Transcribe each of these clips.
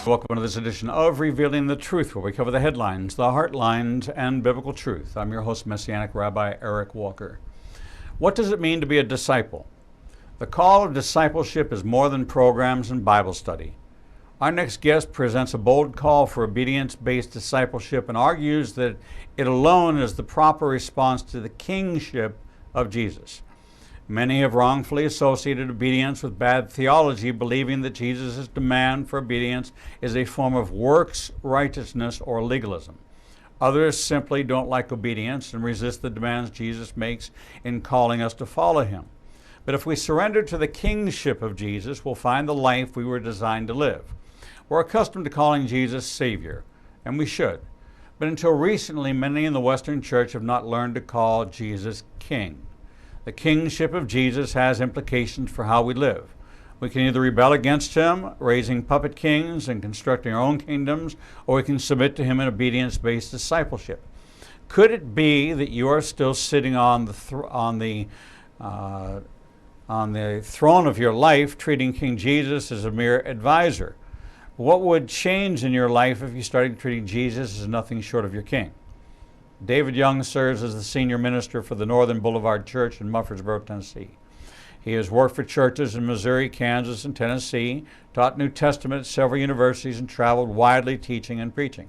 Welcome to this edition of Revealing the Truth, where we cover the headlines, the heartlines, and biblical truth. I'm your host, Messianic Rabbi Eric Walker. What does it mean to be a disciple? The call of discipleship is more than programs and Bible study. Our next guest presents a bold call for obedience-based discipleship and argues that it alone is the proper response to the kingship of Jesus. Many have wrongfully associated obedience with bad theology, believing that Jesus' demand for obedience is a form of works righteousness or legalism. Others simply don't like obedience and resist the demands Jesus makes in calling us to follow him. But if we surrender to the kingship of Jesus, we'll find the life we were designed to live. We're accustomed to calling Jesus Savior, and we should. But until recently, many in the Western Church have not learned to call Jesus King. The kingship of Jesus has implications for how we live. We can either rebel against him, raising puppet kings and constructing our own kingdoms, or we can submit to him in obedience-based discipleship. Could it be that you are still sitting on the throne of your life, treating King Jesus as a mere advisor? What would change in your life if you started treating Jesus as nothing short of your king? David Young serves as the senior minister for the Northern Boulevard Church in Murfreesboro, Tennessee. He has worked for churches in Missouri, Kansas, and Tennessee, taught New Testament at several universities, and traveled widely teaching and preaching.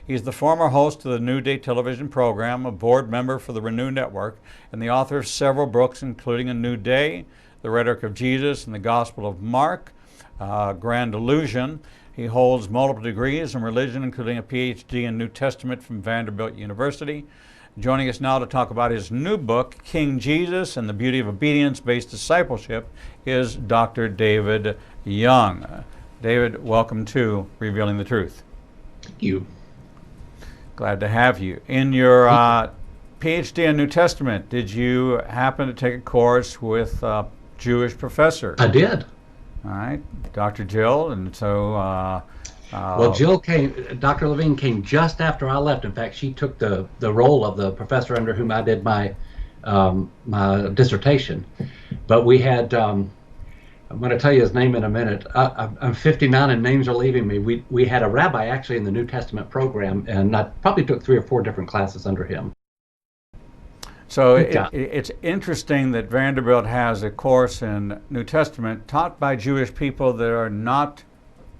He's the former host of the New Day television program, a board member for the Renew Network, and the author of several books, including A New Day, The Rhetoric of Jesus, and the Gospel of Mark, Grand Illusion. He holds multiple degrees in religion, including a PhD in New Testament from Vanderbilt University. Joining us now to talk about his new book, King Jesus and the Beauty of Obedience-Based Discipleship, is Dr. David Young. David, welcome to Revealing the Truth. Thank you. Glad to have you. In your PhD in New Testament, did you happen to take a course with a Jewish professor? I did. All right, Dr. Jill, and so... well, Jill came, Dr. Levine came just after I left. In fact, she took the role of the professor under whom I did my dissertation. But we had, I'm going to tell you his name in a minute. I'm 59 and names are leaving me. We had a rabbi actually in the New Testament program, and I probably took 3 or 4 different classes under him. So it's interesting that Vanderbilt has a course in New Testament taught by Jewish people that are not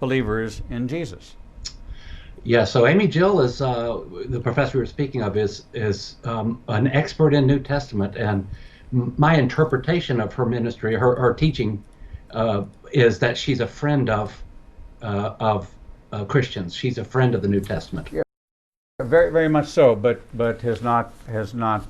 believers in Jesus. Yeah, so Amy Jill is the professor we were speaking of is an expert in New Testament, and my interpretation of her ministry, her teaching, is that she's a friend of Christians. She's a friend of the New Testament. Yeah. Very, very much so, but has not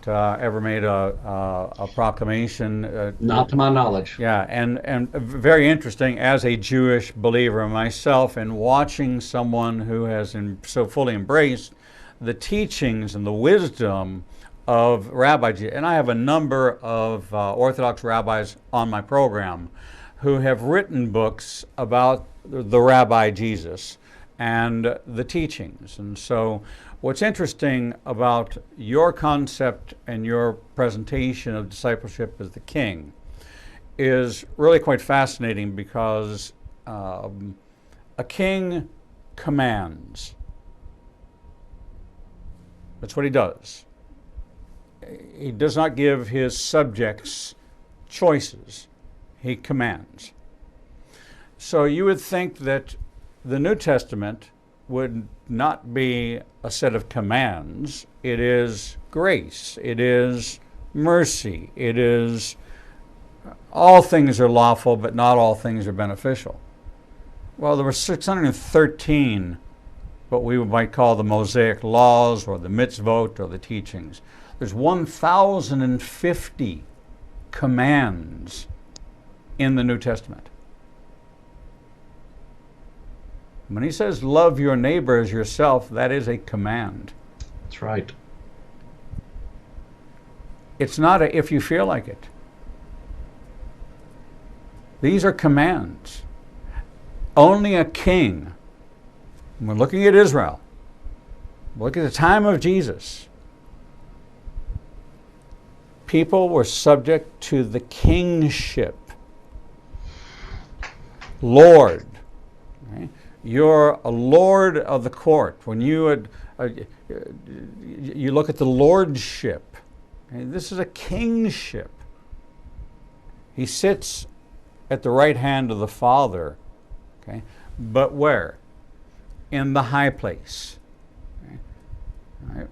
ever made a proclamation. Not to my knowledge. Yeah, and very interesting as a Jewish believer myself, and watching someone who has so fully embraced the teachings and the wisdom of Rabbi Jesus. And I have a number of Orthodox rabbis on my program who have written books about the Rabbi Jesus and the teachings, and so. What's interesting about your concept and your presentation of discipleship as the king is really quite fascinating, because a king commands. That's what he does. He does not give his subjects choices. He commands. So you would think that the New Testament would not be a set of commands. It is grace. It is mercy. It is all things are lawful, but not all things are beneficial. Well, there were 613 what we might call the Mosaic laws or the mitzvot or the teachings. There's 1,050 commands in the New Testament. When he says love your neighbor as yourself, that is a command. That's right. It's not a if you feel like it. These are commands. Only a king, we're looking at Israel, look at the time of Jesus, people were subject to the kingship. Lord. Okay? You're a lord of the court. When you look at the lordship, this is a kingship. He sits at the right hand of the Father, okay? But where? In the high place. Okay? Right.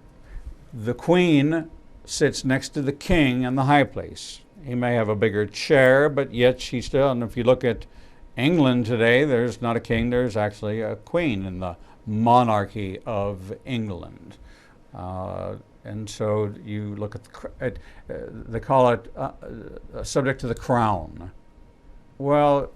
The queen sits next to the king in the high place. He may have a bigger chair, but yet she still, and if you look at England today, there's not a king, there's actually a queen in the monarchy of England. And so you look at, they call it subject to the crown. Well,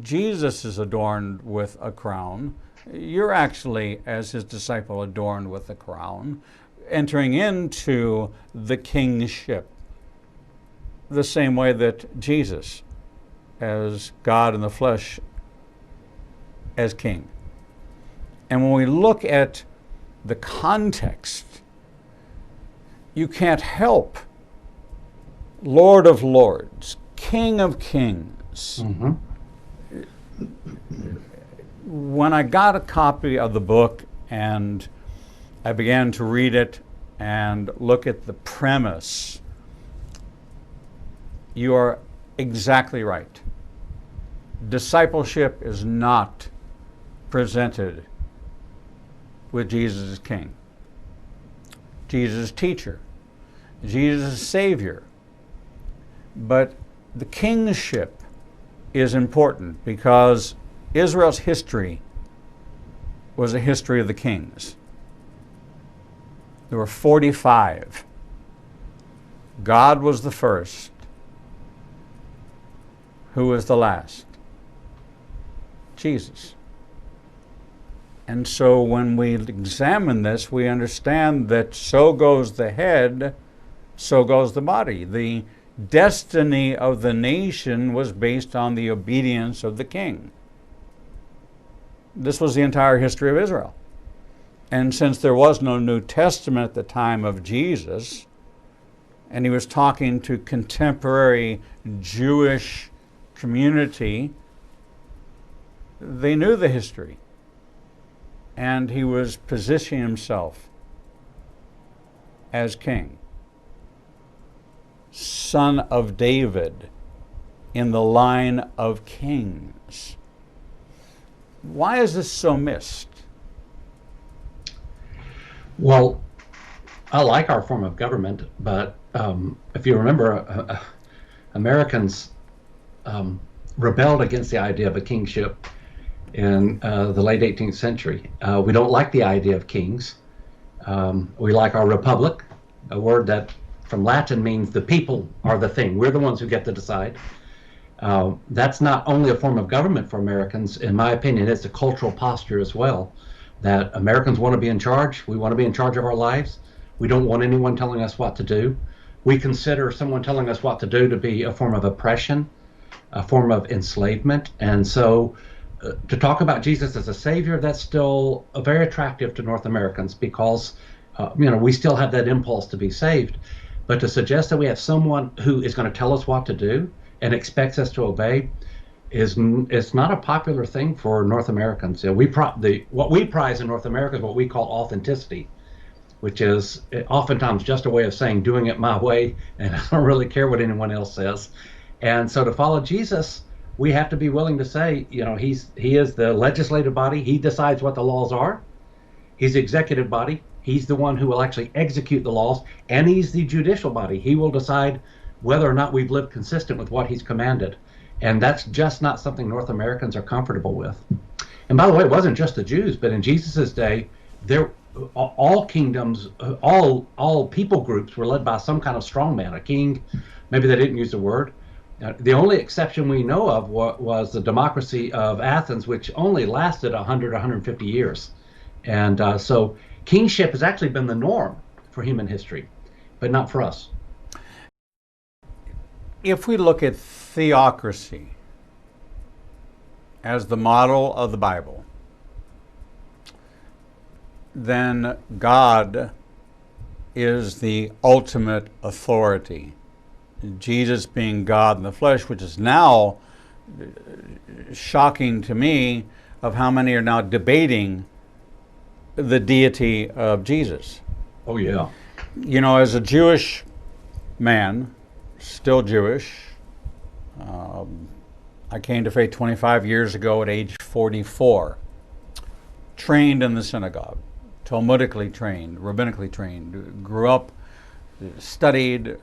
Jesus is adorned with a crown. You're actually, as his disciple, adorned with a crown, entering into the kingship, the same way that Jesus, as God in the flesh, as king. And when we look at the context, you can't help Lord of Lords, King of Kings. Mm-hmm. When I got a copy of the book and I began to read it and look at the premise, you are exactly right. Discipleship is not presented with Jesus as king, Jesus as teacher, Jesus as savior. But the kingship is important because Israel's history was a history of the kings. There were 45. God was the first. Who was the last? Jesus. And so when we examine this, we understand that so goes the head, so goes the body. The destiny of the nation was based on the obedience of the king. This was the entire history of Israel. And since there was no New Testament at the time of Jesus, and he was talking to contemporary Jewish community, they knew the history. And he was positioning himself as king, son of David, in the line of kings. Why is this so missed? Well, I like our form of government, but if you remember, Americans rebelled against the idea of a kingship in the late 18th century. We don't like the idea of kings. We like our republic, a word that from Latin means the people are the thing. We're the ones who get to decide. That's not only a form of government for Americans. In my opinion, it's a cultural posture as well, that Americans want to be in charge. We want to be in charge of our lives. We don't want anyone telling us what to do. We consider someone telling us what to do to be a form of oppression, a form of enslavement. And so to talk about Jesus as a savior, that's still very attractive to North Americans because, we still have that impulse to be saved. But to suggest that we have someone who is going to tell us what to do and expects us to obey is not a popular thing for North Americans. What we prize in North America is what we call authenticity, which is oftentimes just a way of saying doing it my way, and I don't really care what anyone else says. And so to follow Jesus, we have to be willing to say, he is the legislative body. He decides what the laws are. He's the executive body. He's the one who will actually execute the laws, and he's the judicial body. He will decide whether or not we've lived consistent with what he's commanded. And that's just not something North Americans are comfortable with. And by the way, it wasn't just the Jews, but in Jesus's day, all kingdoms, all people groups were led by some kind of strongman, a king. Maybe they didn't use the word. The only exception we know of was the democracy of Athens, which only lasted 100, 150 years. And so kingship has actually been the norm for human history, but not for us. If we look at theocracy as the model of the Bible, then God is the ultimate authority. Jesus being God in the flesh, which is now shocking to me of how many are now debating the deity of Jesus. Oh, yeah. You know, as a Jewish man, still Jewish, I came to faith 25 years ago at age 44, trained in the synagogue, Talmudically trained, rabbinically trained, grew up, studied,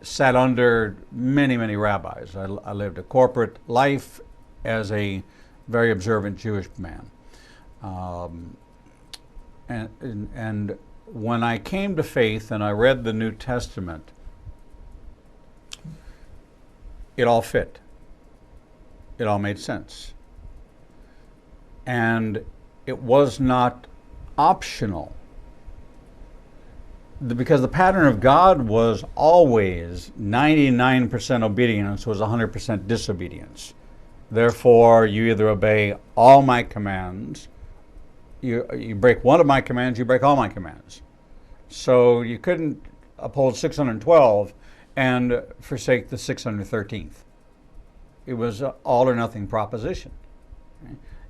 sat under many, many rabbis. I lived a corporate life as a very observant Jewish man. And when I came to faith and I read the New Testament, it all fit. It all made sense. And it was not optional. Because the pattern of God was always 99% obedience was 100% disobedience. Therefore, you either obey all my commands, you break one of my commands, you break all my commands. So you couldn't uphold 612 and forsake the 613th. It was an all or nothing proposition.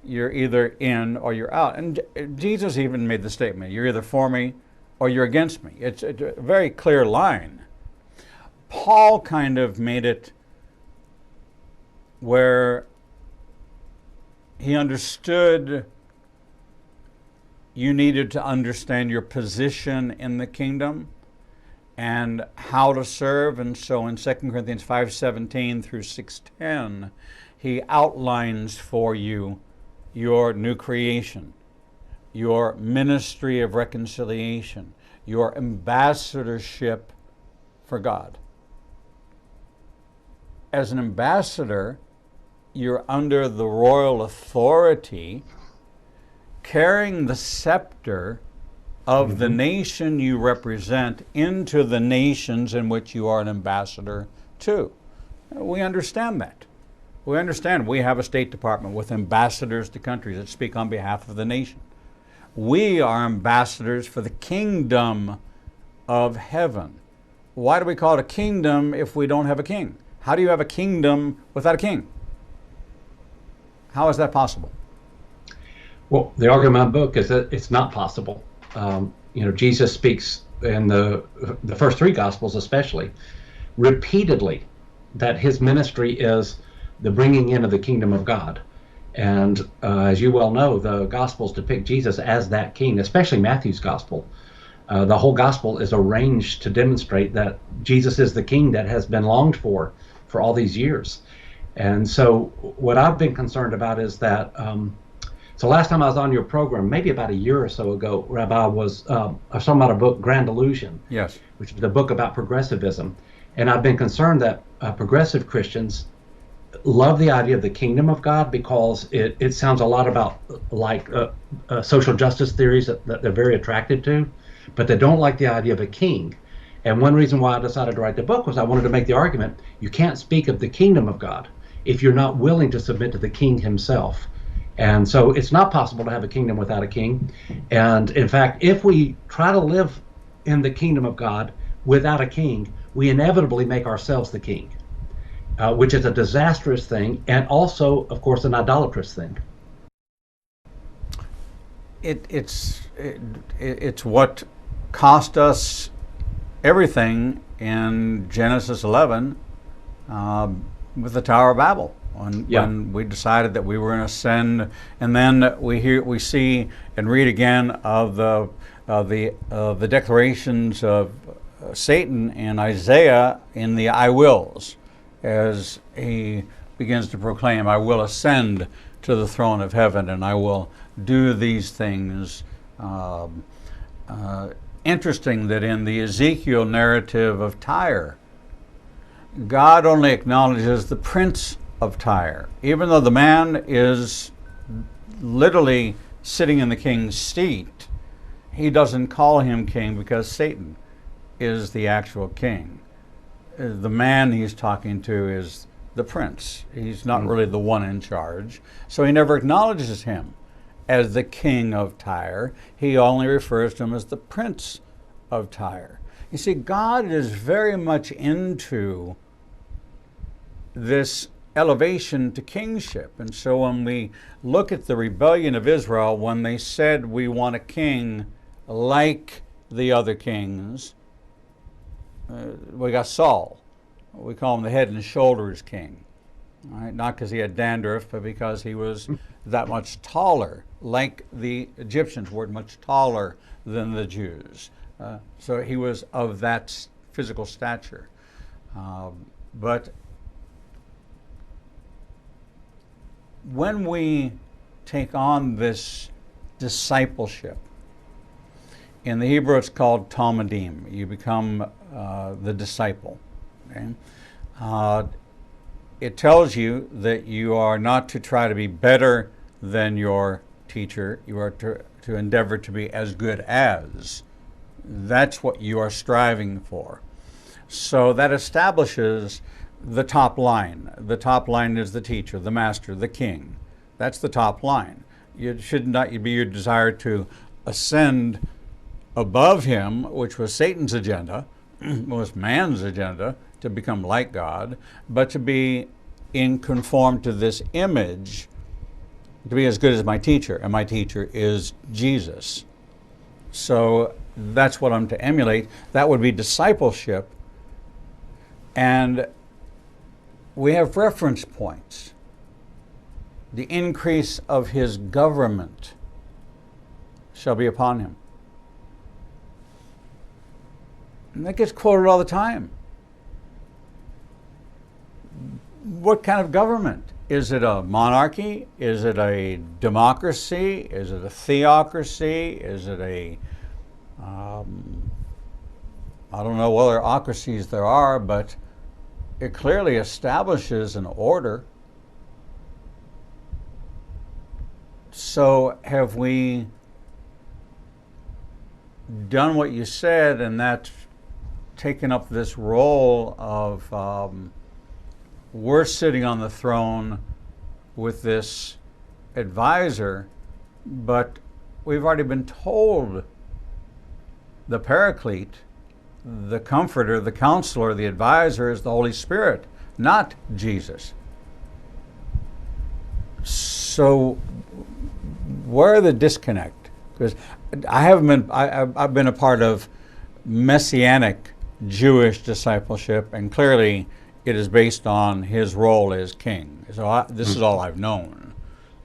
You're either in or you're out. And Jesus even made the statement, you're either for me or you're against me. It's a very clear line. Paul kind of made it where he understood you needed to understand your position in the kingdom and how to serve. And so in 2 Corinthians 5:17 through 6:10, he outlines for you your new creation, your ministry of reconciliation, your ambassadorship for God. As an ambassador, you're under the royal authority, carrying the scepter of the nation you represent into the nations in which you are an ambassador to. We understand that. We understand we have a State Department with ambassadors to countries that speak on behalf of the nation. We are ambassadors for the kingdom of heaven. Why do we call it a kingdom if we don't have a king? How do you have a kingdom without a king? How is that possible? Well, the argument in my book is that it's not possible. Jesus speaks in the first three Gospels especially, repeatedly, that his ministry is the bringing in of the kingdom of God. And as you well know, the Gospels depict Jesus as that king, especially Matthew's Gospel. The whole Gospel is arranged to demonstrate that Jesus is the king that has been longed for all these years. And so what I've been concerned about is that, so last time I was on your program, maybe about a year or so ago, Rabbi, I was talking about a book, Grand Illusion, yes, which is a book about progressivism. And I've been concerned that progressive Christians love the idea of the kingdom of God because it sounds a lot about like social justice theories that they're very attracted to, but they don't like the idea of a king. And one reason why I decided to write the book was I wanted to make the argument, you can't speak of the kingdom of God if you're not willing to submit to the king himself. And so it's not possible to have a kingdom without a king. And in fact, if we try to live in the kingdom of God without a king, we inevitably make ourselves the king, which is a disastrous thing and also, of course, an idolatrous thing. It's what cost us everything in Genesis 11 with the Tower of Babel. When we decided that we were going to ascend, and then we see and read again of the declarations of Satan and Isaiah in the I wills, as he begins to proclaim, I will ascend to the throne of heaven and I will do these things. Interesting that in the Ezekiel narrative of Tyre, God only acknowledges the prince of Tyre, even though the man is literally sitting in the king's seat. He doesn't call him king because Satan is the actual king. The man he's talking to is the prince. He's not really the one in charge. So he never acknowledges him as the king of Tyre. He only refers to him as the prince of Tyre. You see, God is very much into this elevation to kingship. And so when we look at the rebellion of Israel, when they said we want a king like the other kings, we got Saul. We call him the head and shoulders king. All right? Not because he had dandruff, but because he was that much taller, like the Egyptians were much taller than the Jews. So he was of that physical stature. But when we take on this discipleship, in the Hebrew it's called talmidim. You become the disciple. Okay? It tells you that you are not to try to be better than your teacher. You are to endeavor to be as good as. That's what you are striving for. So that establishes the top line. The top line is the teacher, the master, the king. That's the top line. It should not be your desire to ascend above him, which was Satan's agenda, was man's agenda, to become like God, but to be conformed to this image, to be as good as my teacher, and my teacher is Jesus. So that's what I'm to emulate. That would be discipleship. And we have reference points. The increase of his government shall be upon him. And that gets quoted all the time. What kind of government? Is it a monarchy? Is it a democracy? Is it a theocracy? Is it a, I don't know what other ocracies there are, but it clearly establishes an order. So have we done what you said, and that's taken up this role of we're sitting on the throne with this advisor, but we've already been told the paraclete, the comforter, the counselor, the advisor is the Holy Spirit, not Jesus. So where the disconnect? Because I've been a part of Messianic Jewish discipleship, and clearly it is based on his role as king. So this is all I've known.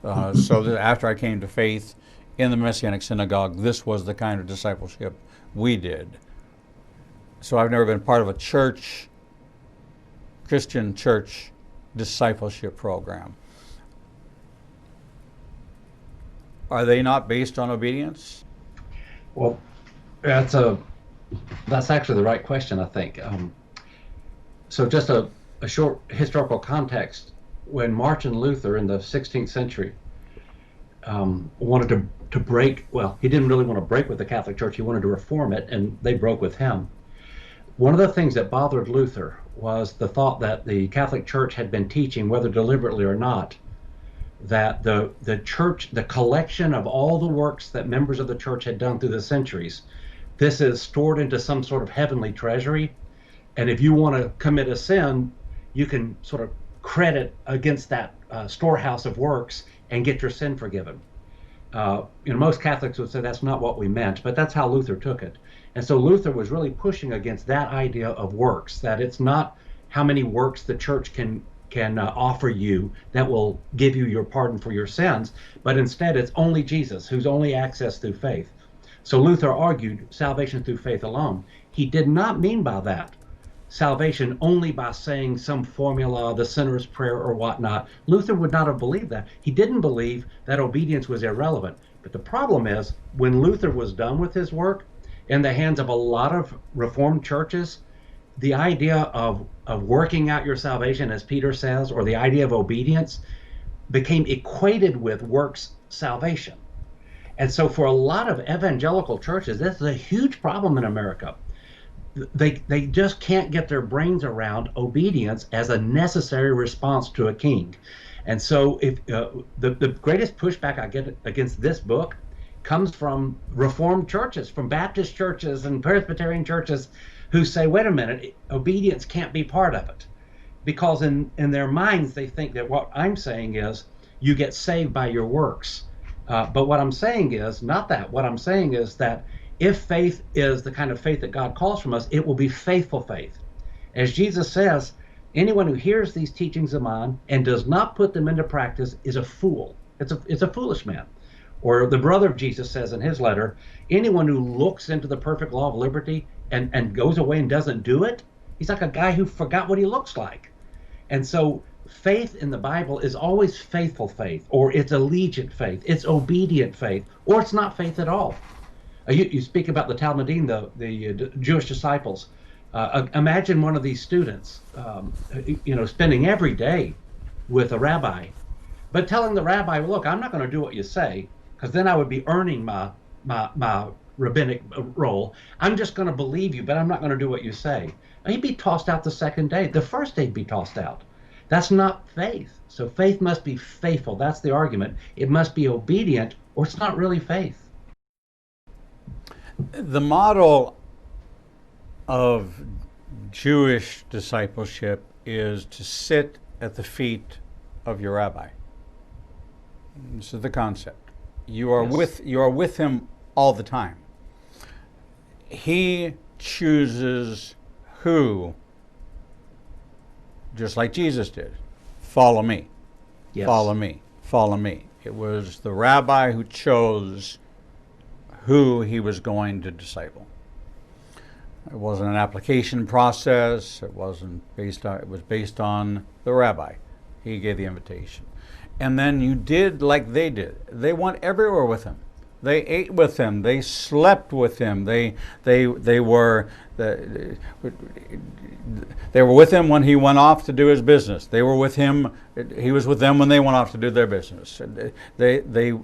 So after I came to faith in the Messianic synagogue, this was the kind of discipleship we did. So I've never been part of a church, Christian church discipleship program. Are they not based on obedience? Well, that's actually the right question, I think. So just a short historical context. When Martin Luther in the 16th century wanted to break, well, he didn't really want to break with the Catholic Church, he wanted to reform it, and they broke with him. One of the things that bothered Luther was the thought that the Catholic Church had been teaching, whether deliberately or not, that the church, the collection of all the works that members of the church had done through the centuries, this is stored into some sort of heavenly treasury. And if you want to commit a sin, you can sort of credit against that storehouse of works and get your sin forgiven. Most Catholics would say that's not what we meant, but that's how Luther took it. And so Luther was really pushing against that idea of works, that it's not how many works the church can offer you that will give you your pardon for your sins, but instead it's only Jesus, who's only access through faith. So Luther argued salvation through faith alone. He did not mean by that salvation only by saying some formula, the sinner's prayer or whatnot. Luther would not have believed that. He didn't believe that obedience was irrelevant. But the problem is, when Luther was done with his work, in the hands of a lot of Reformed churches, the idea of working out your salvation, as Peter says, or the idea of obedience became equated with works salvation. And so for a lot of evangelical churches, this is a huge problem in America. They just can't get their brains around obedience as a necessary response to a king. And so if the greatest pushback I get against this book comes from Reformed churches, from Baptist churches and Presbyterian churches, who say, wait a minute, obedience can't be part of it. because in their minds they think that what I'm saying is you get saved by your works. But what I'm saying is not that. What I'm saying is that if faith is the kind of faith that God calls from us, it will be faithful faith. As Jesus says, anyone who hears these teachings of mine and does not put them into practice is a fool. It's a foolish man. Or the brother of Jesus says in his letter, anyone who looks into the perfect law of liberty and goes away and doesn't do it, he's like a guy who forgot what he looks like. And so faith in the Bible is always faithful faith, or it's allegiant faith, it's obedient faith, or it's not faith at all. You speak about the Talmudim, the Jewish disciples. Imagine one of these students, spending every day with a rabbi, but telling the rabbi, well, look, I'm not going to do what you say, because then I would be earning my rabbinic role. I'm just going to believe you, but I'm not going to do what you say. He'd be tossed out the second day. The first day he'd be tossed out. That's not faith. So faith must be faithful. That's the argument. It must be obedient, or it's not really faith. The model of Jewish discipleship is to sit at the feet of your rabbi. This is the concept. You are with him all the time. He chooses who, just like Jesus did, follow me, Yes. follow me, follow me. It was the rabbi who chose who he was going to disciple. It wasn't an application process. It was based on the rabbi. He gave the invitation. And then you did like they did. They went everywhere with him. They ate with him. They slept with him. They were with him when he went off to do his business. They were with him. He was with them when they went off to do their business. The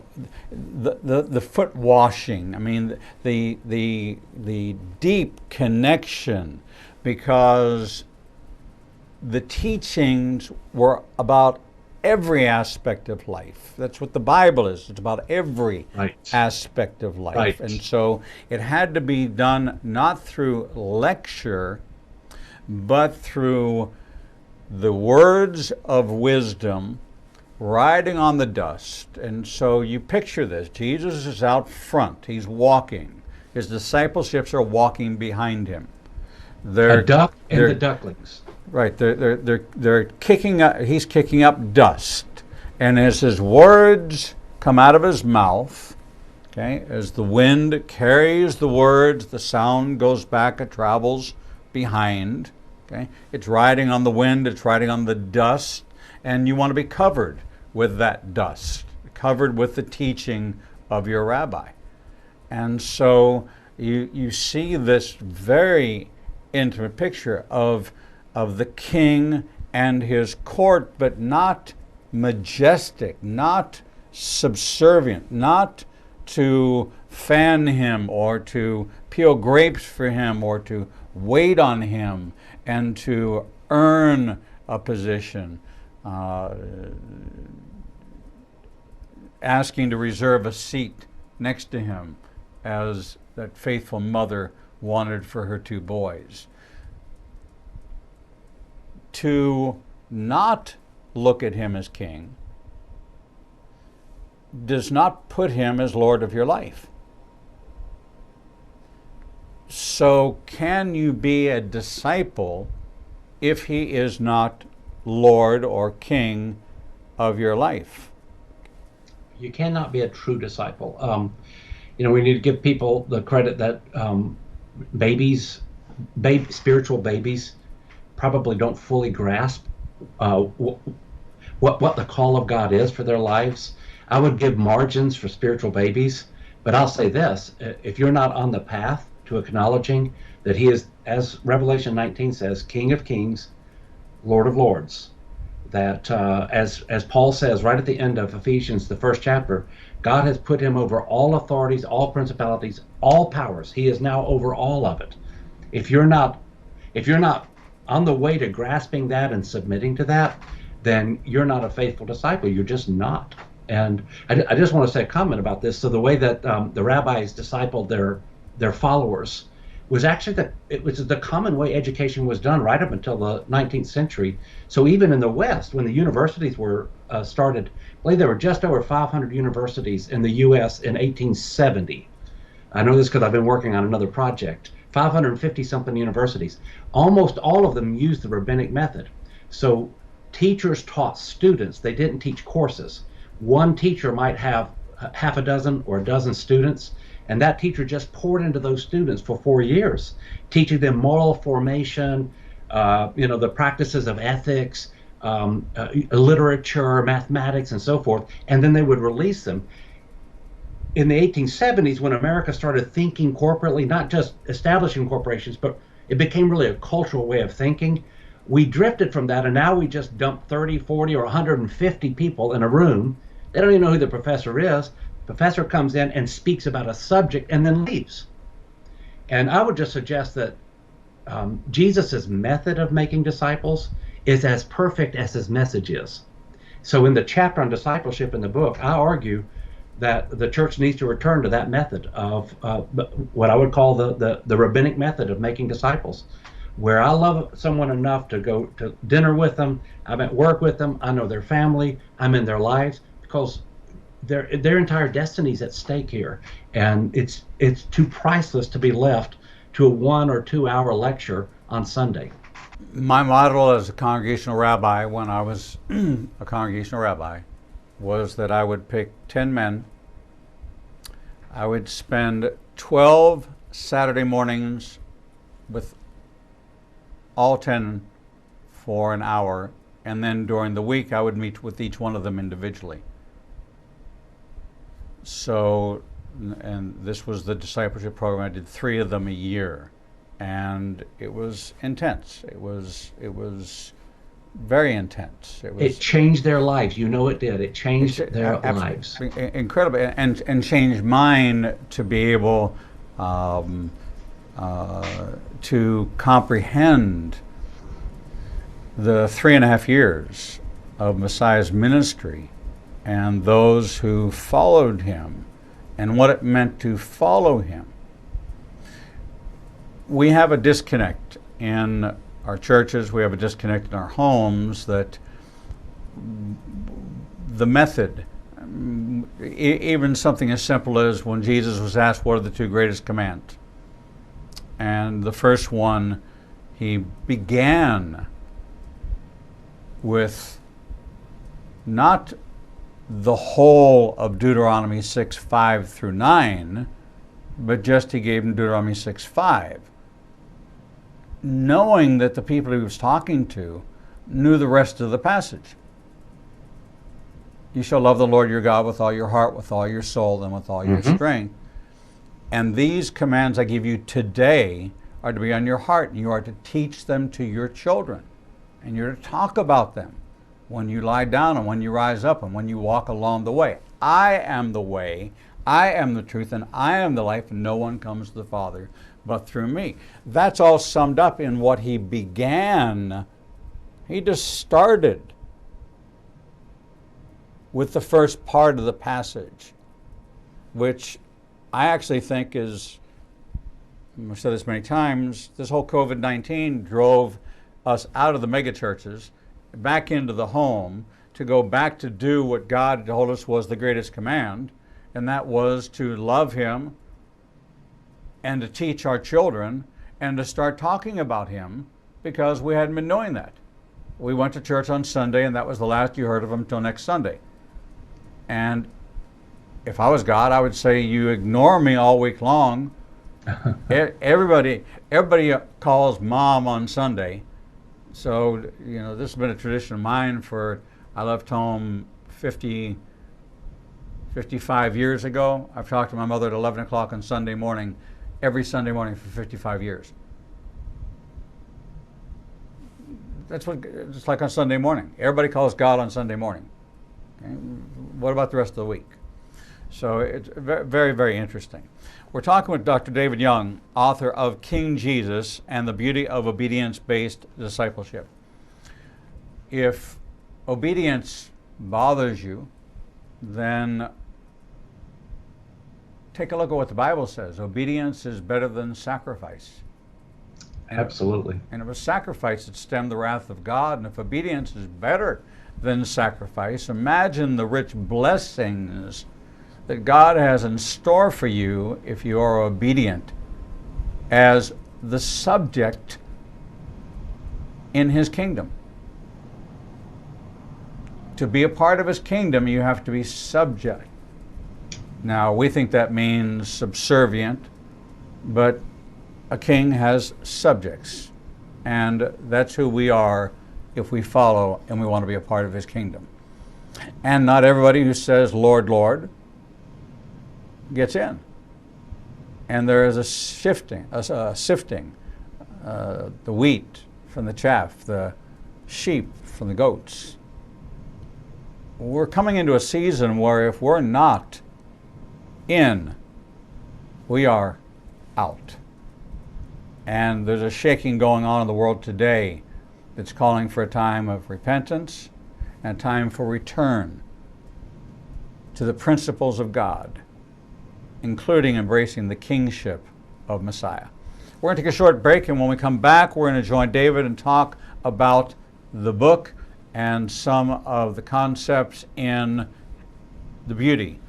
foot washing. I mean, the deep connection, because the teachings were about every aspect of life. That's what the Bible is. It's about every aspect of life. Right. And so it had to be done not through lecture, but through the words of wisdom, riding on the dust. And so you picture this. Jesus is out front. He's walking. His discipleships are walking behind him. A duck and the ducklings. Right, they're kicking up. He's kicking up dust, and as his words come out of his mouth, okay, as the wind carries the words, the sound goes back. It travels behind. Okay, it's riding on the wind. It's riding on the dust, and you want to be covered with that dust, covered with the teaching of your rabbi, and so you see this very intimate picture of the king and his court, but not majestic, not subservient, not to fan him or to peel grapes for him or to wait on him and to earn a position, asking to reserve a seat next to him as that faithful mother wanted for her two boys. To not look at him as king does not put him as Lord of your life. So can you be a disciple if he is not Lord or King of your life? You cannot be a true disciple. We need to give people the credit that spiritual babies probably don't fully grasp what the call of God is for their lives. I would give margins for spiritual babies, but I'll say this: if you're not on the path to acknowledging that He is, as Revelation 19 says, King of Kings, Lord of Lords, that as Paul says right at the end of Ephesians, the first chapter, God has put him over all authorities, all principalities, all powers. He is now over all of it. If you're not on the way to grasping that and submitting to that, then you're not a faithful disciple. You're just not. And I just want to say a comment about this. So the way that the rabbis discipled their followers, was actually it was the common way education was done right up until the 19th century. So even in the West, when the universities were started, I believe there were just over 500 universities in the U.S. in 1870. I know this because I've been working on another project. 550 something universities. Almost all of them used the Rabbinic Method. So teachers taught students. They didn't teach courses. One teacher might have half a dozen or a dozen students, and that teacher just poured into those students for 4 years, teaching them moral formation, the practices of ethics, literature, mathematics, and so forth. And then they would release them. In the 1870s, when America started thinking corporately, not just establishing corporations, but it became really a cultural way of thinking, we drifted from that, and now we just dump 30, 40, or 150 people in a room. They don't even know who the professor is. The professor comes in and speaks about a subject and then leaves. And I would just suggest that Jesus' method of making disciples is as perfect as his message is. So in the chapter on discipleship in the book, I argue that the church needs to return to that method of what I would call the rabbinic method of making disciples, where I love someone enough to go to dinner with them, I'm at work with them, I know their family, I'm in their lives, because their entire destiny's at stake here, and it's too priceless to be left to a 1 or 2 hour lecture on Sunday. My model as a congregational rabbi, when I was a congregational rabbi, was that I would pick 10 men. I would spend 12 Saturday mornings with all 10 for an hour, and then during the week I would meet with each one of them individually. So, and this was the discipleship program. I did 3 of them a year, and it was intense. It was very intense. It changed their lives. You know it did. It changed their lives. Incredible, and changed mine to be able to comprehend the 3.5 years of Messiah's ministry and those who followed him and what it meant to follow him. We have a disconnect in our churches, we have a disconnect in our homes, that the method, even something as simple as when Jesus was asked what are the 2 greatest commands, and the first one, he began with not the whole of Deuteronomy 6:5 through 9, but just he gave him Deuteronomy 6:5, knowing that the people he was talking to knew the rest of the passage. You shall love the Lord your God with all your heart, with all your soul, and with all your strength. And these commands I give you today are to be on your heart, and you are to teach them to your children. And you're to talk about them when you lie down and when you rise up and when you walk along the way. I am the way, I am the truth, and I am the life, and no one comes to the Father but through me. That's all summed up in what he began. He just started with the first part of the passage, which I actually think is, I've said this many times, this whole COVID-19 drove us out of the megachurches, back into the home, to go back to do what God told us was the greatest command, and that was to love him and to teach our children and to start talking about him, because we hadn't been doing that. We went to church on Sunday, and that was the last you heard of him until next Sunday. And if I was God, I would say, you ignore me all week long. Everybody calls mom on Sunday. So, this has been a tradition of mine I left home 55 years ago. I've talked to my mother at 11 o'clock on Sunday morning, every Sunday morning for 55 years. That's what it's like on Sunday morning. Everybody calls God on Sunday morning. Okay? What about the rest of the week? So it's very, very interesting. We're talking with Dr. David Young, author of King Jesus and the Beauty of Obedience-Based Discipleship. If obedience bothers you, then take a look at what the Bible says. Obedience is better than sacrifice. Absolutely. And it was sacrifice that stemmed the wrath of God. And if obedience is better than sacrifice, imagine the rich blessings that God has in store for you if you are obedient as the subject in His kingdom. To be a part of His kingdom, you have to be subject. Now, we think that means subservient, but a king has subjects, and that's who we are if we follow and we want to be a part of His kingdom. And not everybody who says, Lord, Lord, gets in. And there is a sifting, the wheat from the chaff, the sheep from the goats. We're coming into a season where if we're not in, we are out. And there's a shaking going on in the world today that's calling for a time of repentance and a time for return to the principles of God, including embracing the kingship of Messiah. We're going to take a short break, and when we come back, we're going to join David and talk about the book and some of the concepts in the beauty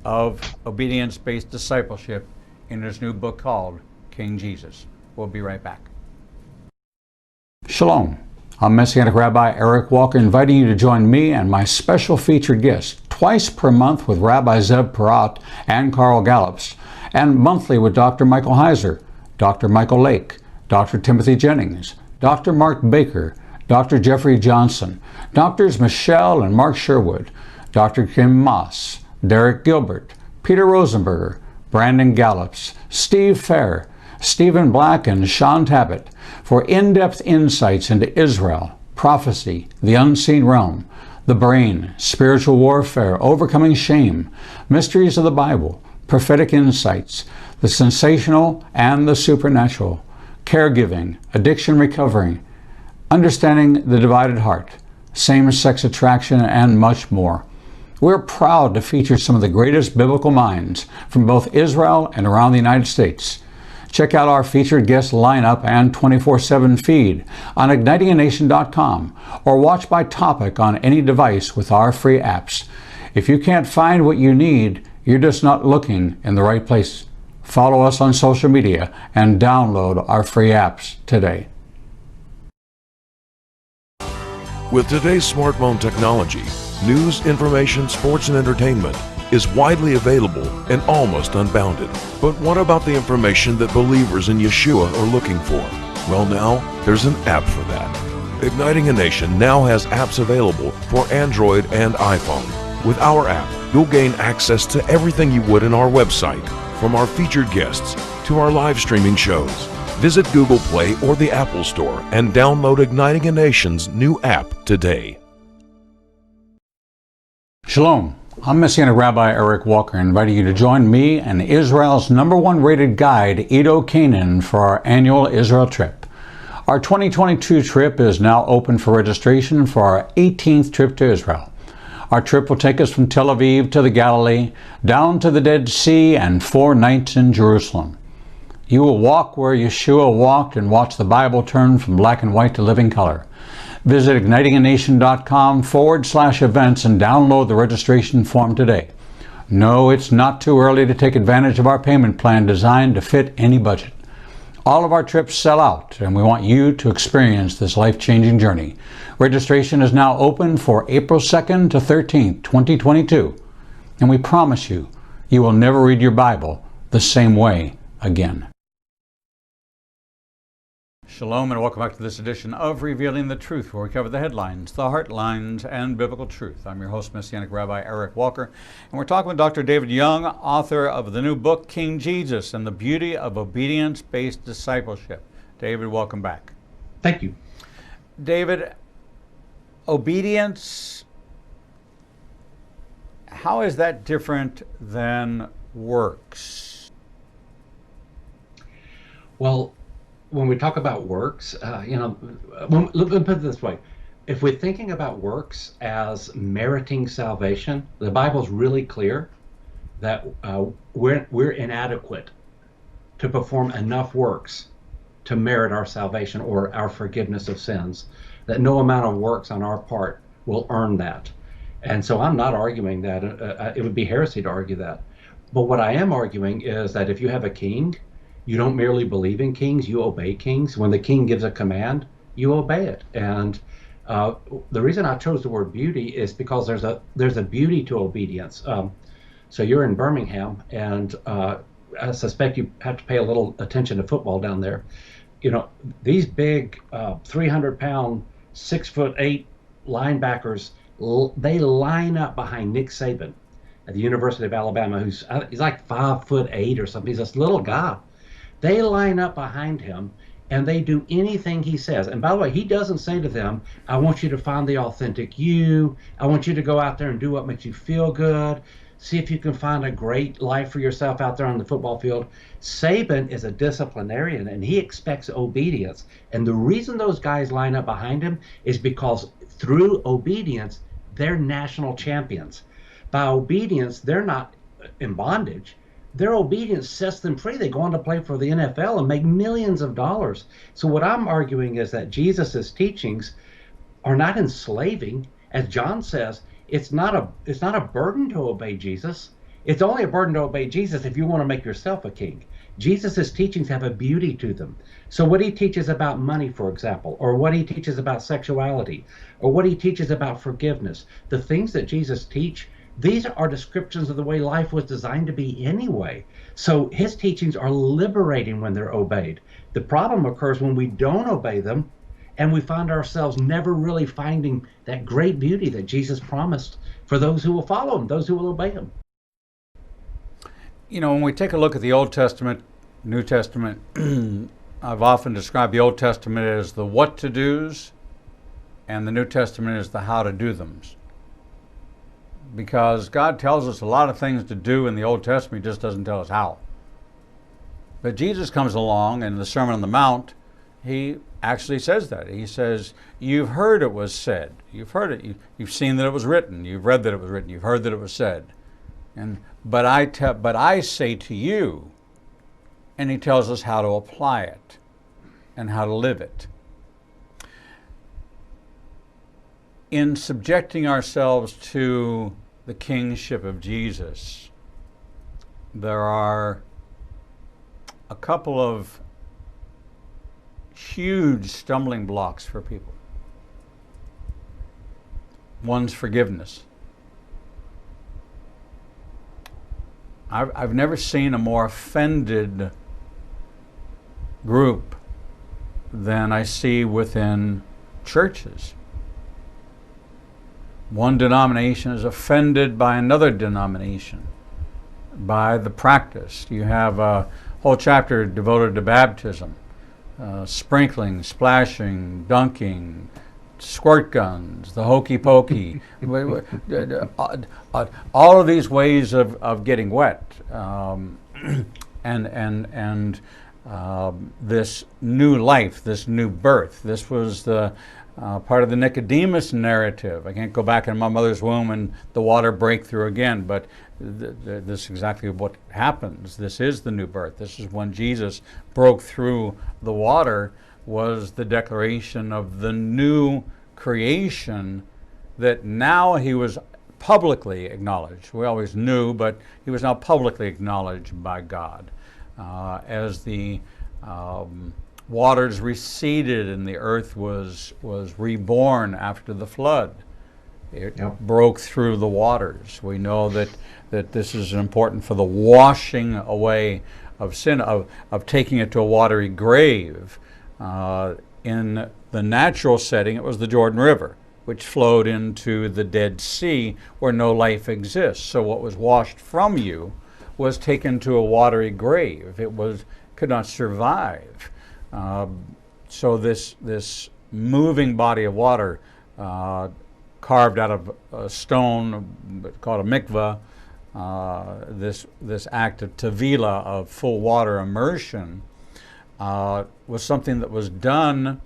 of obedience-based discipleship in his new book called King Jesus. We'll be right back. Shalom. I'm Messianic Rabbi Eric Walker, inviting you to join me and my special featured guests twice per month with Rabbi Zev Parat and Carl Gallups, and monthly with Dr. Michael Heiser, Dr. Michael Lake, Dr. Timothy Jennings, Dr. Mark Baker, Dr. Jeffrey Johnson, Drs. Michelle and Mark Sherwood, Dr. Kim Moss, Derek Gilbert, Peter Rosenberger, Brandon Gallups, Steve Fair, Stephen Black, and Sean Tabbitt for in-depth insights into Israel, prophecy, the unseen realm, the brain, spiritual warfare, overcoming shame, mysteries of the Bible, prophetic insights, the sensational and the supernatural, caregiving, addiction recovery, understanding the divided heart, same-sex attraction, and much more. We're proud to feature some of the greatest biblical minds from both Israel and around the United States. Check out our featured guest lineup and 24/7 feed on ignitinganation.com or watch by topic on any device with our free apps. If you can't find what you need, you're just not looking in the right place. Follow us on social media and download our free apps today. With today's smartphone technology, news, information, sports, and entertainment is widely available and almost unbounded. But what about the information that believers in Yeshua are looking for? Well, now there's an app for that. Igniting a Nation now has apps available for Android and iPhone. With our app, you'll gain access to everything you would in our website, from our featured guests to our live streaming shows. Visit Google Play or the Apple Store and download Igniting a Nation's new app today. Shalom. I'm Messianic Rabbi Eric Walker, inviting you to join me and Israel's #1 rated guide, Edo Canaan, for our annual Israel trip. Our 2022 trip is now open for registration for our 18th trip to Israel. Our trip will take us from Tel Aviv to the Galilee, down to the Dead Sea, and 4 nights in Jerusalem. You will walk where Yeshua walked and watch the Bible turn from black and white to living color. Visit ignitinganation.com/events and download the registration form today. No, it's not too early to take advantage of our payment plan designed to fit any budget. All of our trips sell out, and we want you to experience this life-changing journey. Registration is now open for April 2nd to 13th, 2022, and we promise you, you will never read your Bible the same way again. Shalom and welcome back to this edition of Revealing the Truth, where we cover the headlines, the heart lines, and biblical truth. I'm your host, Messianic Rabbi Eric Walker, and we're talking with Dr. David Young, author of the new book, King Jesus, and the Beauty of Obedience-Based Discipleship. David, welcome back. Thank you. David, obedience, how is that different than works? Well, when we talk about works, let me put it this way. If we're thinking about works as meriting salvation, the Bible's really clear that we're inadequate to perform enough works to merit our salvation or our forgiveness of sins, that no amount of works on our part will earn that. And so I'm not arguing that. It would be heresy to argue that. But what I am arguing is that if you have a king, you don't merely believe in kings, you obey kings. When the king gives a command, you obey it. And the reason I chose the word beauty is because there's a beauty to obedience. So you're in Birmingham, and I suspect you have to pay a little attention to football down there. You know, these big 300-pound, 6'8" linebackers, they line up behind Nick Saban at the University of Alabama, he's like 5'8" or something. He's this little guy. They line up behind him, and they do anything he says. And by the way, he doesn't say to them, I want you to find the authentic you. I want you to go out there and do what makes you feel good. See if you can find a great life for yourself out there on the football field. Saban is a disciplinarian, and he expects obedience. And the reason those guys line up behind him is because through obedience, they're national champions. By obedience, they're not in bondage. Their obedience sets them free. They go on to play for the NFL and make millions of dollars. So what I'm arguing is that Jesus's teachings are not enslaving. As John says, it's not a burden to obey Jesus. It's only a burden to obey Jesus if you want to make yourself a king. Jesus's teachings have a beauty to them. So what he teaches about money, for example, or what he teaches about sexuality, or what he teaches about forgiveness, the things that Jesus teach, these are descriptions of the way life was designed to be anyway. So his teachings are liberating when they're obeyed. The problem occurs when we don't obey them, and we find ourselves never really finding that great beauty that Jesus promised for those who will follow him, those who will obey him. You know, when we take a look at the Old Testament, New Testament, I've often described the Old Testament as the what to do's, and the New Testament as the how to do them's. Because God tells us a lot of things to do in the Old Testament, He just doesn't tell us how. But Jesus comes along, and in the Sermon on the Mount, He actually says that. He says, you've heard it was said. You've heard it. You've seen that it was written. You've read that it was written. You've heard that it was said. But I say to you, and He tells us how to apply it and how to live it. In subjecting ourselves to the kingship of Jesus, there are a couple of huge stumbling blocks for people. One's forgiveness. I've never seen a more offended group than I see within churches. One denomination is offended by another denomination, by the practice. You have a whole chapter devoted to baptism, sprinkling, splashing, dunking, squirt guns, the hokey pokey, all of these ways of getting wet, and this new life, this new birth. This was the part of the Nicodemus narrative. I can't go back in my mother's womb and the water break through again, but this is exactly what happens. This is the new birth. This is when Jesus broke through the water, was the declaration of the new creation that now He was publicly acknowledged. We always knew, but He was now publicly acknowledged by God as the waters receded and the earth was reborn after the flood. It broke through the waters. We know that this is important for the washing away of sin, of taking it to a watery grave. In the natural setting, it was the Jordan River, which flowed into the Dead Sea, where no life exists. So what was washed from you was taken to a watery grave. It could not survive. So this moving body of water, carved out of a stone called a mikvah, this act of tevila, of full water immersion, was something that was done,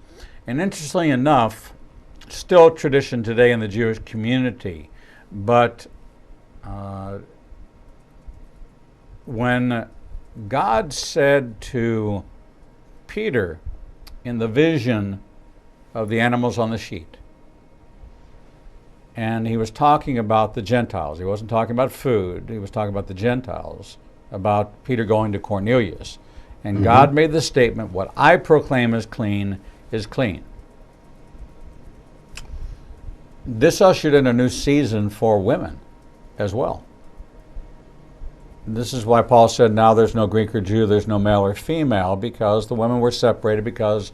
and interestingly enough, still tradition today in the Jewish community, but when God said to Peter in the vision of the animals on the sheet, and he was talking about the Gentiles. He wasn't talking about food. He was talking about the Gentiles, about Peter going to Cornelius. And God made the statement, what I proclaim as clean is clean. This ushered in a new season for women as well. This is why Paul said, now there's no Greek or Jew, there's no male or female, because the women were separated because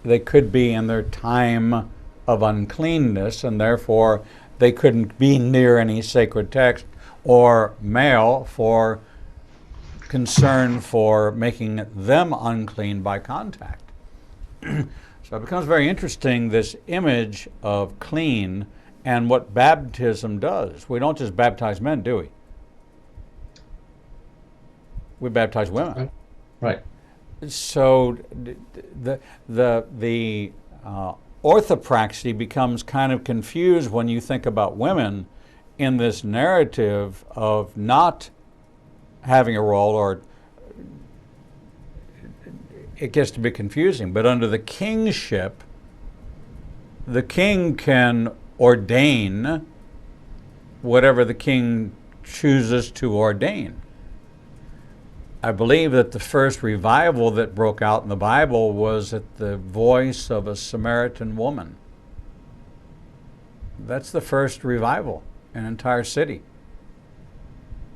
they could be in their time of uncleanness, and therefore they couldn't be near any sacred text, or male for concern for making them unclean by contact. So it becomes very interesting, this image of clean and what baptism does. We don't just baptize men, do we? We baptize women. Right. So the orthopraxy becomes kind of confused when you think about women in this narrative of not having a role, or it gets to be confusing. But under the kingship, the king can ordain whatever the king chooses to ordain. I believe that the first revival that broke out in the Bible was at the voice of a Samaritan woman. That's the first revival. An entire city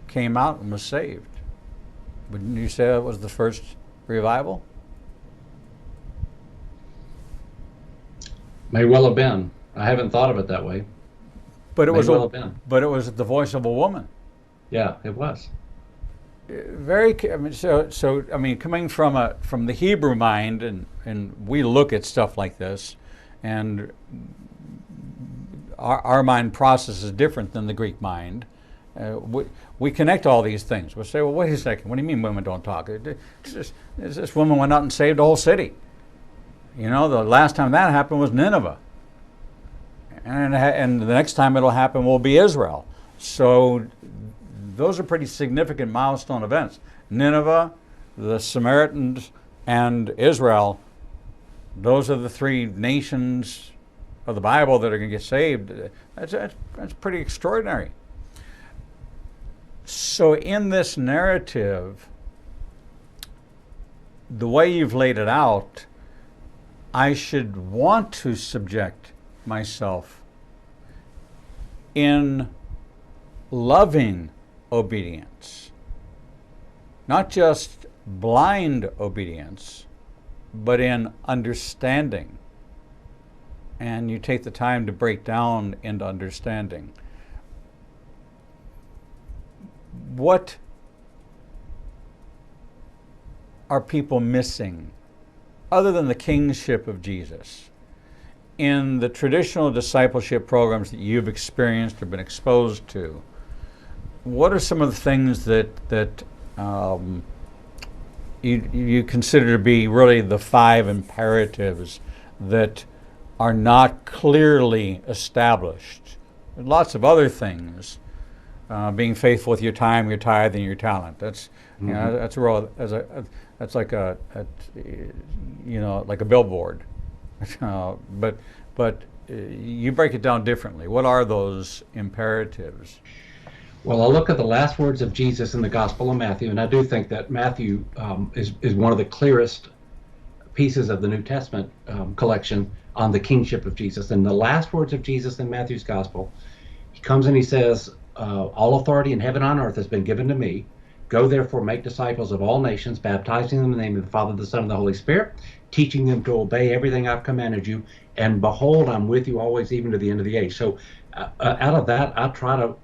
came out and was saved. Wouldn't you say that was the first revival? May well have been. I haven't thought of it that way. But it May was well have been. But it was the voice of a woman. Yeah, it was. Coming from the Hebrew mind, and we look at stuff like this, and our mind process is different than the Greek mind. We connect all these things. We'll say, well, wait a second, what do you mean women don't talk? This woman went out and saved the whole city. You know, the last time that happened was Nineveh. And the next time it'll happen will be Israel. So those are pretty significant milestone events. Nineveh, the Samaritans, and Israel, those are the three nations of the Bible that are going to get saved. That's pretty extraordinary. So in this narrative, the way you've laid it out, I should want to subject myself in loving obedience, not just blind obedience, but in understanding. And you take the time to break down into understanding. What are people missing other than the kingship of Jesus? In the traditional discipleship programs that you've experienced or been exposed to, what are some of the things that you consider to be really the 5 imperatives that are not clearly established? There's lots of other things, being faithful with your time, your tithe, and your talent. That's you know, that's a real, that's like a billboard. But you break it down differently. What are those imperatives? Well, I look at the last words of Jesus in the Gospel of Matthew, and I do think that Matthew is one of the clearest pieces of the New Testament collection on the kingship of Jesus. And the last words of Jesus in Matthew's Gospel, he comes and he says, all authority in heaven and on earth has been given to me. Go therefore, make disciples of all nations, baptizing them in the name of the Father, the Son, and the Holy Spirit, teaching them to obey everything I've commanded you. And behold, I'm with you always, even to the end of the age. So out of that, I try to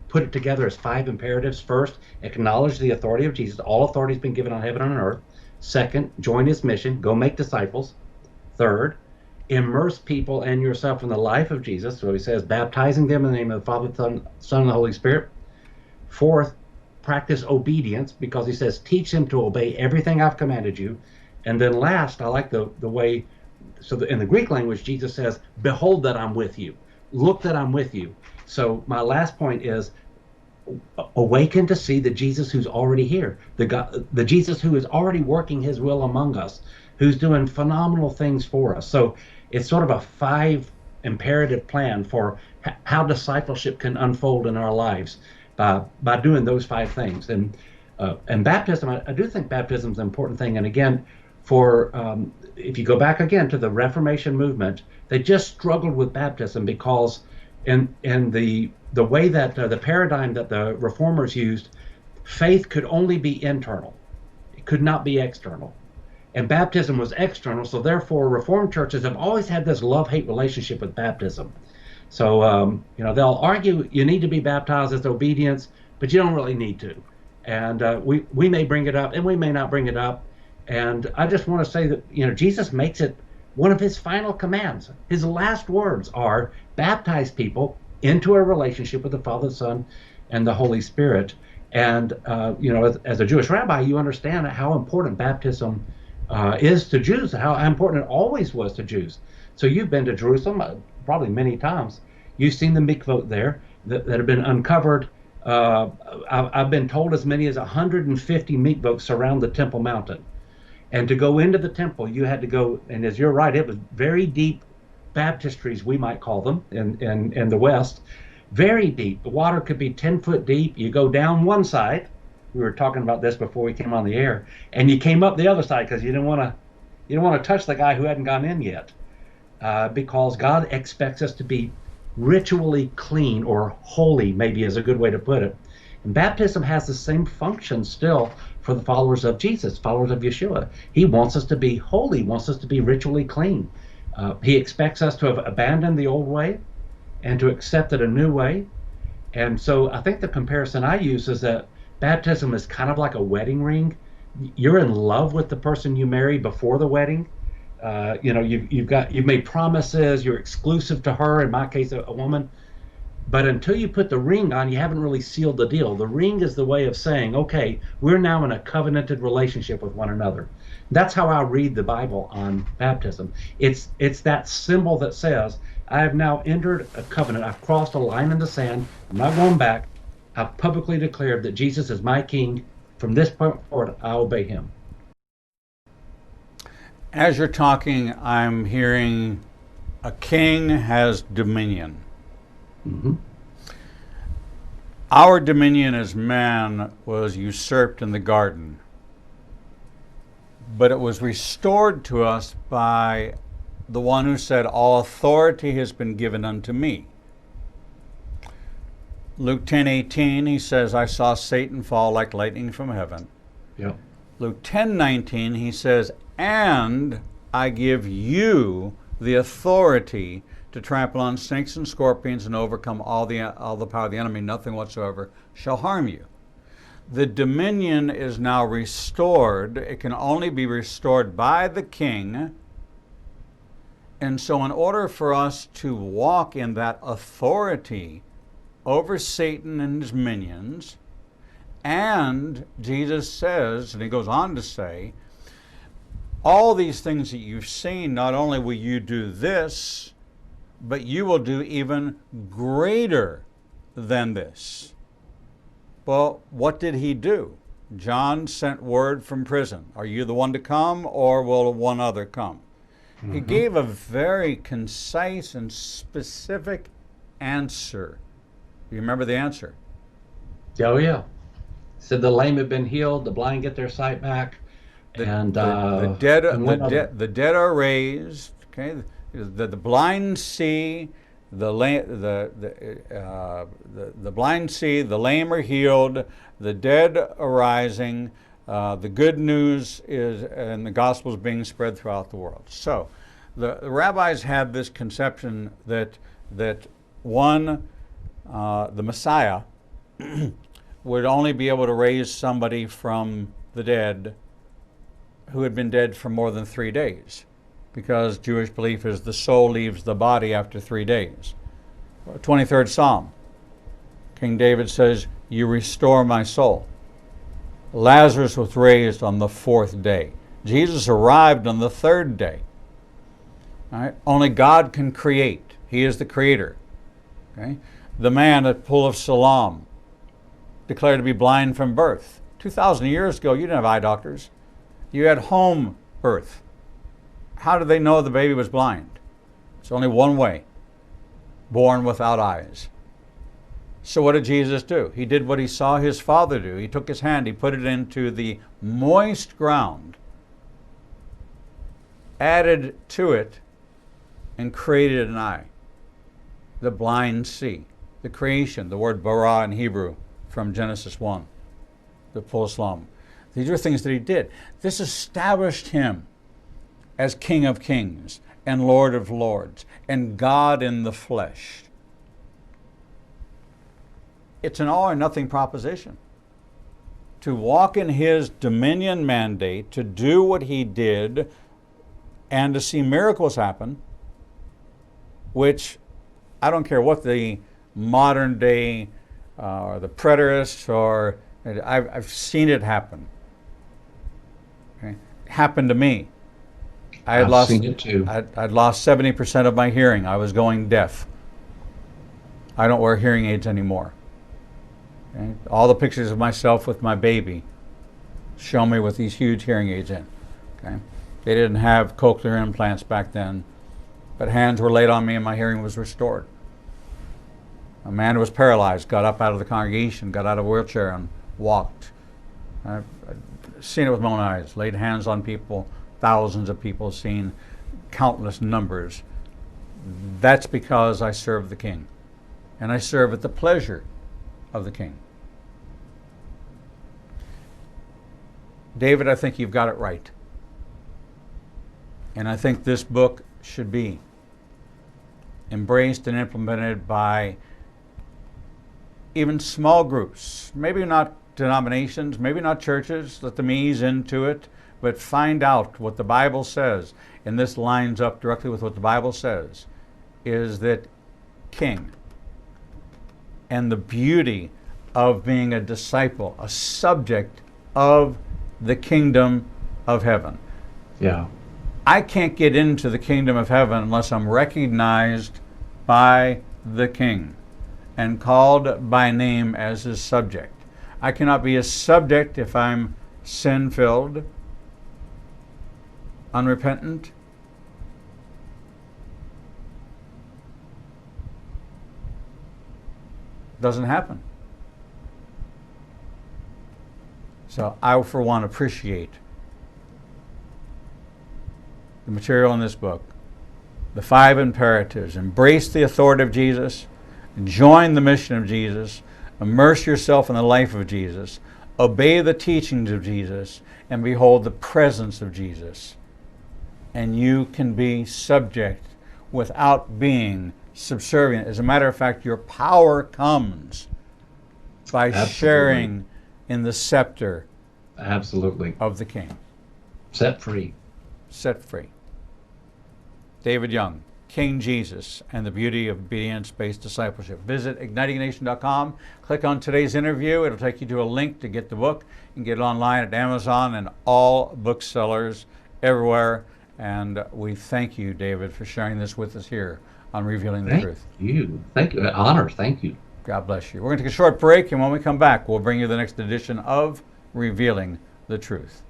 put it together as 5 imperatives. First, acknowledge the authority of Jesus. All authority has been given on heaven and on earth. Second, join his mission. Go make disciples. Third, immerse people and yourself in the life of Jesus. So he says, baptizing them in the name of the Father, Son, and the Holy Spirit. Fourth, practice obedience, because he says, teach them to obey everything I've commanded you. And then last, I like the way, in the Greek language, Jesus says, behold that I'm with you. Look that I'm with you. So my last point is, awaken to see the Jesus who's already here, the Jesus who is already working his will among us, who's doing phenomenal things for us. So it's sort of a 5 imperative plan for how discipleship can unfold in our lives by doing those 5 things. And baptism, I do think baptism is an important thing. And again, if you go back again to the Reformation movement, they just struggled with baptism because in the way that the paradigm that the reformers used, faith could only be internal. It could not be external. And baptism was external, so therefore Reformed churches have always had this love-hate relationship with baptism. So, they'll argue you need to be baptized as obedience, but you don't really need to. And we may bring it up, and we may not bring it up. And I just want to say that, Jesus makes it one of his final commands. His last words are, baptize people into a relationship with the Father, the Son, and the Holy Spirit. And, as a Jewish rabbi, you understand how important baptism is to Jews, how important it always was to Jews. So you've been to Jerusalem probably many times. You've seen the mikvot there that have been uncovered. I've been told as many as 150 mikvot surround the Temple Mountain. And to go into the temple, you had to go, and as you're right, it was very deep baptistries, we might call them, in the West. Very deep. The water could be 10 foot deep. You go down one side. We were talking about this before we came on the air, and you came up the other side because you didn't want to touch the guy who hadn't gone in yet, because God expects us to be ritually clean, or holy, maybe is a good way to put it. And baptism has the same function still for the followers of Jesus, followers of Yeshua. He wants us to be holy, wants us to be ritually clean. He expects us to have abandoned the old way and to accept a new way. And so I think the comparison I use is that baptism is kind of like a wedding ring. You're in love with the person you marry before the wedding. You've made promises. You're exclusive to her. In my case, a woman. But until you put the ring on, you haven't really sealed the deal. The ring is the way of saying, okay, we're now in a covenanted relationship with one another. That's how I read the Bible on baptism. It's that symbol that says, I have now entered a covenant. I've crossed a line in the sand. I'm not going back. I've publicly declared that Jesus is my king. From this point forward, I obey him. As you're talking, I'm hearing a king has dominion. Mm-hmm. Our dominion as man was usurped in the garden, but it was restored to us by the one who said, all authority has been given unto me. Luke 10:18, he says, I saw Satan fall like lightning from heaven. Yeah. Luke 10:19, he says, and I give you the authority to trample on snakes and scorpions and overcome all the power of the enemy. Nothing whatsoever shall harm you. The dominion is now restored. It can only be restored by the king. And so in order for us to walk in that authority over Satan and his minions, and Jesus says, and he goes on to say, all these things that you've seen, not only will you do this, but you will do even greater than this. Well, what did he do? John sent word from prison. Are you the one to come, or will one other come? Mm-hmm. He gave a very concise and specific answer. Do you remember the answer? Oh, yeah. Said the lame have been healed, the blind get their sight back, the dead are raised. Okay, the blind see, the blind see, the lame are healed, the dead arising. The good news is, and the gospel is being spread throughout the world. So, the rabbis had this conception that one, the Messiah, would only be able to raise somebody from the dead who had been dead for more than 3 days, because Jewish belief is the soul leaves the body after 3 days. 23rd Psalm, King David says, you restore my soul. Lazarus was raised on the 4th day. Jesus arrived on the 3rd day. All right? Only God can create. He is the creator. Okay? The man at Pool of Siloam, declared to be blind from birth. 2,000 years ago, you didn't have eye doctors. You had home birth. How did they know the baby was blind? It's only one way: born without eyes. So what did Jesus do? He did what he saw his Father do. He took his hand, he put it into the moist ground, added to it, and created an eye. The blind see. The creation, the word bara in Hebrew from Genesis 1, the full Islam. These are things that he did. This established him as King of Kings and Lord of Lords and God in the flesh. It's an all or nothing proposition. To walk in his dominion mandate, to do what he did, and to see miracles happen, which I don't care what the modern day or the preterists, or I've seen it happen. Okay? It happened to me. I've seen it too. I'd lost 70% of my hearing. I was going deaf. I don't wear hearing aids anymore. Okay? All the pictures of myself with my baby show me with these huge hearing aids in. Okay? They didn't have cochlear implants back then, but hands were laid on me and my hearing was restored. A man who was paralyzed got up out of the congregation, got out of a wheelchair and walked. I've seen it with my own eyes, laid hands on people, thousands of people, seen countless numbers. That's because I serve the King, and I serve at the pleasure of the King. David, I think you've got it right. And I think this book should be embraced and implemented by even small groups, maybe not denominations, maybe not churches, let them ease into it, but find out what the Bible says. And this lines up directly with what the Bible says, is that King and the beauty of being a disciple, a subject of the kingdom of heaven. Yeah. I can't get into the kingdom of heaven unless I'm recognized by the King and called by name as his subject. I cannot be a subject if I'm sin-filled, unrepentant. Doesn't happen. So I, for one, appreciate the material in this book. The 5 imperatives: embrace the authority of Jesus, join the mission of Jesus, immerse yourself in the life of Jesus, obey the teachings of Jesus, and behold the presence of Jesus. And you can be subject without being subservient. As a matter of fact, your power comes by sharing in the scepter of the King. Set free. Set free. David Young, King Jesus and the Beauty of Obedience-Based Discipleship. Visit ignitingnation.com. Click on today's interview. It'll take you to a link to get the book. You can get it online at Amazon and all booksellers everywhere. And we thank you, David, for sharing this with us here on Revealing the Truth. Thank you. Honor. Thank you. God bless you. We're going to take a short break, and when we come back, we'll bring you the next edition of Revealing the Truth.